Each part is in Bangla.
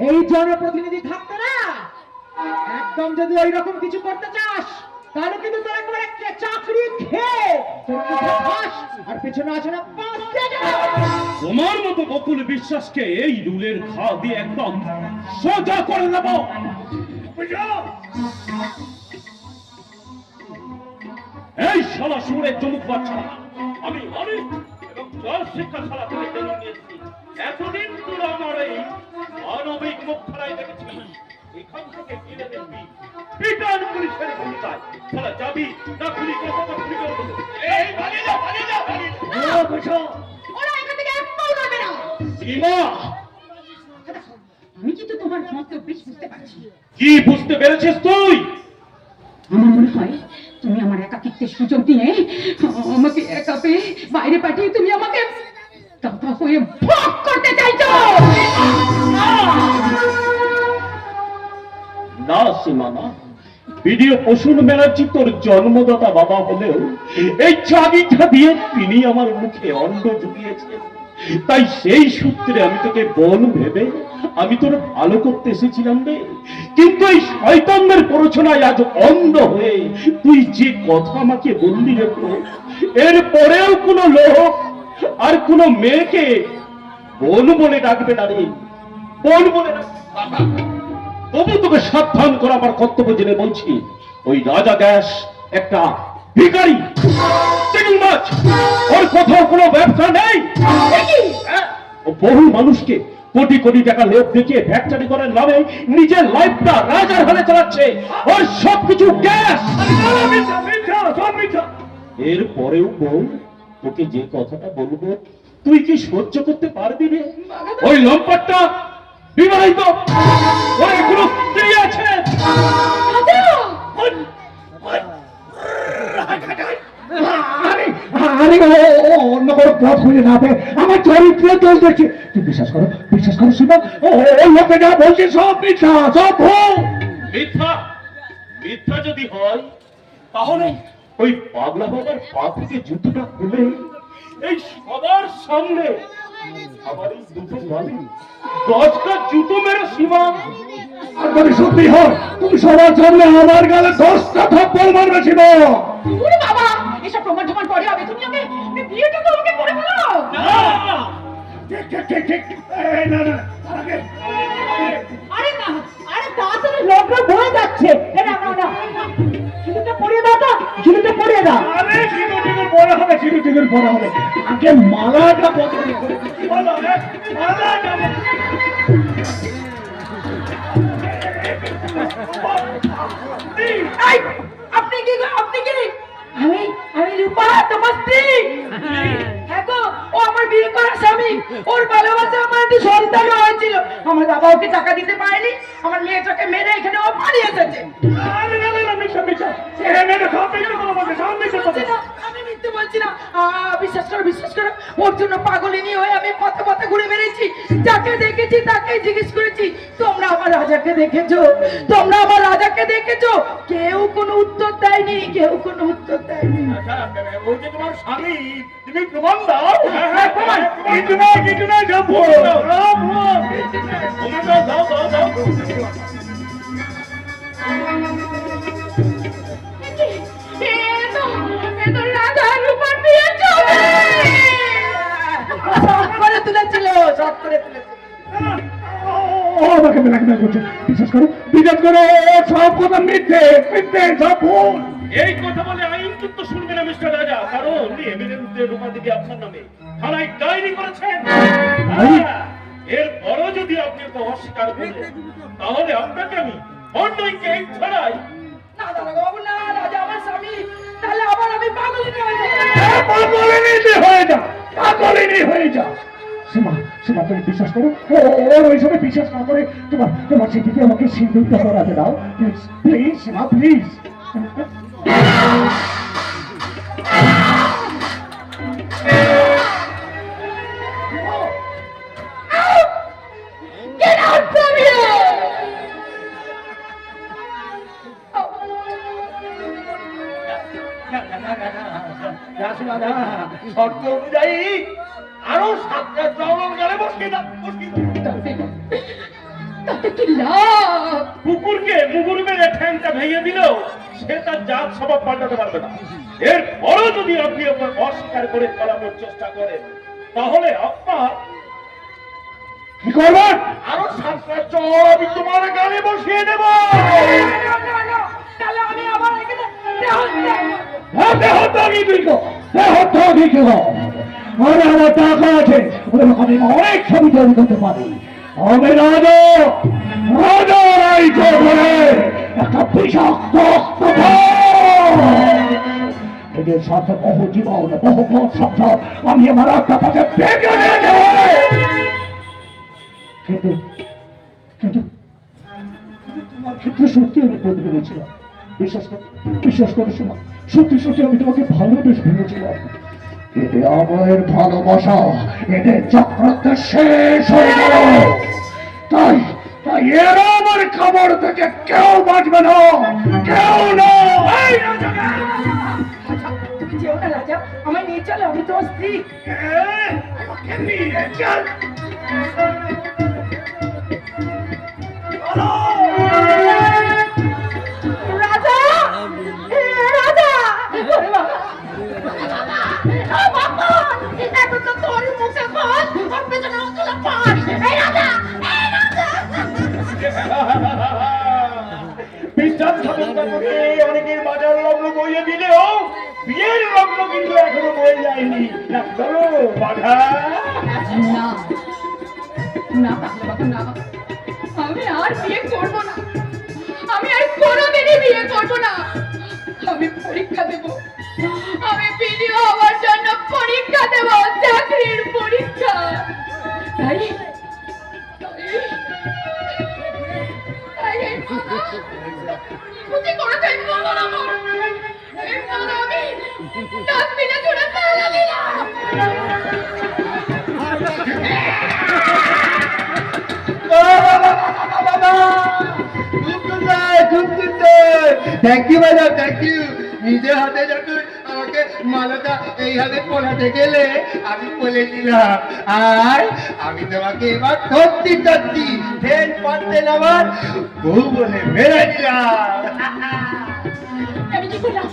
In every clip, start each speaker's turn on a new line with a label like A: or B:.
A: এই জনপ্রতিনিধি থাকতে না একদম যদি ওই রকম কিছু করতে চাস তাহলে কিন্তু তোর একবার একটা চাকরি খেয়ে তোর মুখে ফাঁস আর পেছনে আছে না
B: তোমার মতো বকুল বিশ্বাসকে এই রুলের ঘা দিয়ে একদম সোজা করে দেব। এই শালা সুরের চমুক বাচ্চা আমি অনেক এবং জল শিক্ষা শালা থেকে ট্রেনিং নিয়েছি। এতদিন তোর আমার এই মানবিক মুখ খোলাই দেখেছি, এখান থেকে ফিরে দেখবি পিটার পুলিশের ভূমিকায় শালা যাবি না পুলি কথা পুলি করবো। এই পালিয়ে যা পালিয়ে যা পালিয়ে যা বুঝো
C: ওরা এখান থেকে এক পাও যাবে না।
B: সীমা
C: আমি কিন্তু তোমার মতলব বেশ বুঝতে পারছি।
B: কি বুঝতে পেরেছিস তুই?
C: আমার মনে হয় তুমি আমার একাকিত্বের সুযোগ দিয়ে আমাকে একা পেয়ে বাইরে পাঠিয়ে তুমি আমাকে দাদা হয়ে ভোগ করতে চাইছো।
B: না সীমা না, ভিডিও প্রসূন ব্যানার্জি তোর জন্মদাতা বাবা হলেও এই চাবিটা দিয়ে তিনি আমার মুখে অন্ন জুগিয়েছেন। তাই সেই সূত্রে আমি তোকে বোন ভেবে আমি তোর ভালো করতে এসেছিলাম রে। কিন্তু এই শয়তানদের প্ররোচনায় আজ অন্ধ হয়ে তুই যে কথা আমাকে বললি রে, এর পরেও কোনো লোক আর কোনো মেয়েকে বোন বলে ডাকবে না রে, বোন বলে ডাকবে। তবু তোকে সাবধান করা আমার কর্তব্য জেনে বলছি, ওই রাজা গ্যাস একটা ভিখারি চিংড়ি মাছ, ওর কোথাও কোনো ব্যবসা নেই। ও বহু মানুষকে কোটি কোটি টাকা লোভ দেখিয়ে ফ্যাক্টরি করার নামে নিজের লাইফটা রাজার হালে চালাচ্ছে। ওর সবকিছু গ্যাস। এর পরেও বউ তোকে যে কথাটা বলবো তুই কি সহ্য করতে পারবি রে? ওই লম্পটটা বিবাহিত, ওর এখনো স্ত্রী আছে।
A: আরে অন্য কোনো পথ খুঁজে না পেয়ে আমার চরিত্র দোষ দেখছে। তুই বিশ্বাস করো সীমা, ওই লোকে যা বলছে সব মিথ্যা, সব ভুল।
B: মিথ্যা মিথ্যা যদি হয় তাহলে ওই পাগলা বাবার পা থেকে জুতোটা খুলে এই সবার সামনে আবার এই দুটো গালি দশটা জুতো মেরে সীমা।
A: আর যদি সত্যি হয় তুমি সবার সামনে আমার গালে 10টা থাপ্পড় মারবে সীমা।
C: ওরে বাবা, এসব প্রমাণ টমান পরে হবে। তুমি ওকে বিয়েটা তো আমাকে করে ফেলো।
A: ঠিক এই না
C: আরে না, আরে তাড়াতাড়ি লোকরা বয়ে যাচ্ছে। না না না, ঝুলুটা পরিয়ে দাও তো, ঝুলুটা পরিয়ে দাও।
A: আরে চিরুটিগুর পরে হবে, চিরুটিগুর পরে হবে। আগে মালাটা বদলে করে কি বলো? মালাটা
C: এই, আপনি কি আমি রূপা তোমার স্ত্রী। হ্যাঁ গো, ও আমার বিয়ে করা স্বামী। ওর ভালোবাসা আমার একটু সন্তান হয়েছিল। আমার বাবা ওকে টাকা দিতে পারেনি, আমার মেয়েটাকে মেরে এখানে ও পালিয়ে এসেছে।
A: আরে না মিথ্যা এখানে সব মিথ্যা কথা বলছে, সব মিথ্যা কথা।
C: আমি মিথ্যে বলছি না। বিশ্বাস করো, ওর জন্য পাগলিনী হয়ে আমি পথে পথে ঘুরে বেড়েছি। যাকে দেখেছি তাকেই জিজ্ঞেস করেছি, তোমরা আমার রাজাকে দেখেছো? কেউ কোনো উত্তর দেয়নি,
A: ওই যে তোমার স্বামী, তুমি প্রমাণ দাও।
C: হ্যাঁ, প্রমাণ।
A: কিছু না সব ভুল। দাও। আমাকে ব্ল্যাকমেল করছে। বিশ্বাস করো সব কথা মিথ্যে, সব ভুল।
B: এই কথা বলে আইন কিন্তু শুনবে না মিস্টার রাজা, কারণ এর বিরুদ্ধে রূপা দেবী আপনার নামে থানায় ডায়েরি করেছেন। এর পরও যদি আপনি ওকে অস্বীকার করেন তাহলে আপনাকে আমি অন্যকে ছাড়াই
C: না দাদা বাবু, না, রাজা আমার স্বামী। তাহলে আবার আমি পাগলিনী
A: হয়ে যা। সীমা তুমি বিশ্বাস করো, ওর ওই সময় বিশ্বাস না করে তোমার চিঠিতে আমাকে সিঁদুরটা পরাতে দাও। Please Seema, please.
C: Get out from here!
A: শর্ত অনুযায়ী আরো 7টা জওয়ান গেলে বসিয়ে দাও।
C: তাতে কি লাভ?
B: কুকুরকে মুগুর মেরে ঠ্যাংটা ভেঙে দিলেও সে তার জাত স্বভাব পাল্টাতে পারবে না। এরপরও যদি আপনি আপনার অস্বীকার করে পালানোর চেষ্টা করেন, তাহলে আপনার কি করবেন? আরো 7টা চড় আমি তোমার গালে বসিয়ে দেব।
C: তাহলে আমি আবার এখানে
A: আমার টাকা আছে, আমি অনেক ছবি তৈরি করতে পারি। আমি রাজা, রাজারাই করে একটা বিষাক্ত এদের সাথে বহু জীবন বহু সংসার আমি আমার একটা পাশে ভেঙে নিয়ে কিন্তু কিন্তু তোমার ক্ষেত্রে সত্যি আমি বদলে গেছিলাম। বিশ্বাস করে শোনা, সত্যি সত্যি আমি তোমাকে ভালোবেসে ভেবেছিলাম। এতে আমার ভালোবাসা এদের চক্রটা শেষ হয়ে গেল। তাই তাই এরা আমার খবর থেকে কেউ বাঁচবে না, কেউ না।
C: তুমি যেও না রাজা, আমায় নিয়ে চলো, আমি তোমার স্ত্রী।
A: আমাকে নিয়ে চল।
C: রাজা, রাজা, ওরে বাবা, এখন তো তোর মুখে ভাত, আর পেছনে অঞ্চলে পাট। এই রাজা, এই রাজা।
B: বিশ্বাস স্থাপন করে অনেকের বাজার লগ্ন বইয়ে দিলেও বিয়ের লগ্ন কিন্তু এখনো বয়ে যায়নি। না চলো বাধা।
C: না না পাগলা বাবু, না, আমি আর বিয়ে করবো না, আমি আর কোনোদিনই বিয়ে করবো না। আমি পরীক্ষা দেব, আমি ভিডিও হওয়ার জন্য পরীক্ষা দেব, চাকরির পরীক্ষা। তাই ক্ষতি করেছে আমি ডাস্টবিনে ছুড়ে ফেলে দিলাম।
D: Thank you madam, thank you. নিজের হাতে যখন আমাকে মালাটা এইভাবে পড়াতে গেলে আমি বলেছিলাম, আর আমি তোমাকে এবার সত্যি সত্যি ফেল পারতে আমার বউ বলে মেরে দিলাম।
C: আমি কি করলাম?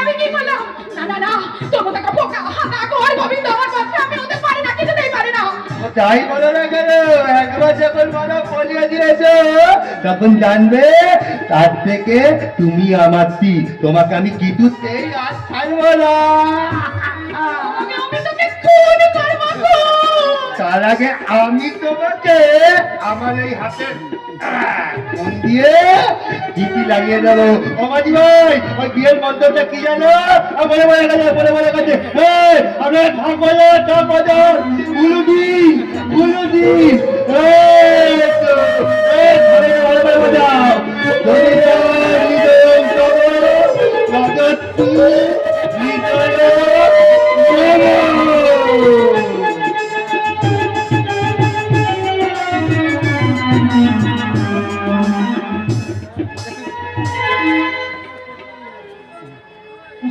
C: আমি কি করলাম? না না না, তোর মতো একটা বোকা হাতা ঘর গোবিন্দ আমার বাচ্চা আমি ওদের পারি না, কিছুতেই পারি না।
D: তাই বলো না কেন? একবার যখন মালা পলিয়ে দিয়েছ তখন জানবে তার থেকে তুমি আমার স্ত্রী, তোমাকে আমি কিছুতেই আর ছাড়বো না।
C: আমি তোকে খুন করবো, খুন।
D: তার আগে আমি তোমাকে আমার এই হাতের ফোন দিয়ে চিঠি লাগিয়ে দেবো। ও মাঝি ভাই, ওই বিয়ের মন্ত্রটা কি জানো? বলে বলে গেছে, বলে বলে গেছে, আপনার ঢাক বাজার, ঢাক বাজার, গুলুদি গুলুদি, বলে বলে বাজাও।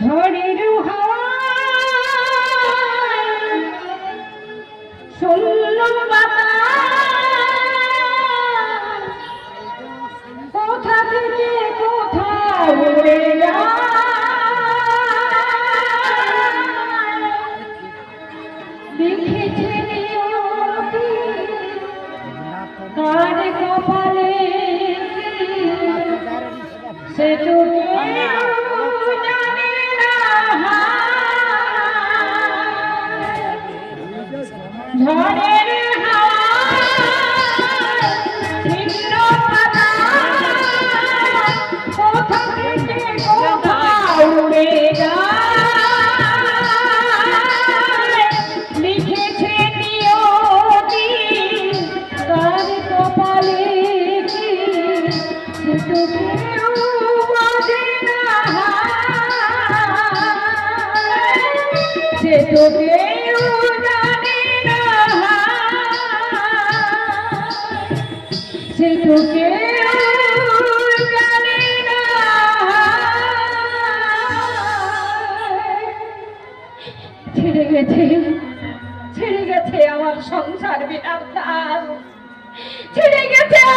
C: ঝড়ের হাওয়া শোলন বাতাস কোথা থেকে কোথাও উড়ে যায়। লিখেছে নিয়তি কার কপালে সে তো ঝড়ের ছিন্ন পাতা কোথা থেকে কোথাও উড়ে যায়। লিখেছে নিয়তি কার কপালে কি সে তো কেউ বোঝে না, সে তো কেউ জানে না, সে তো কেউ জানে না। ছেড়ে গেছে, ছেড়ে গেছে আমার সংসার বিরাট, ছেড়ে গেছে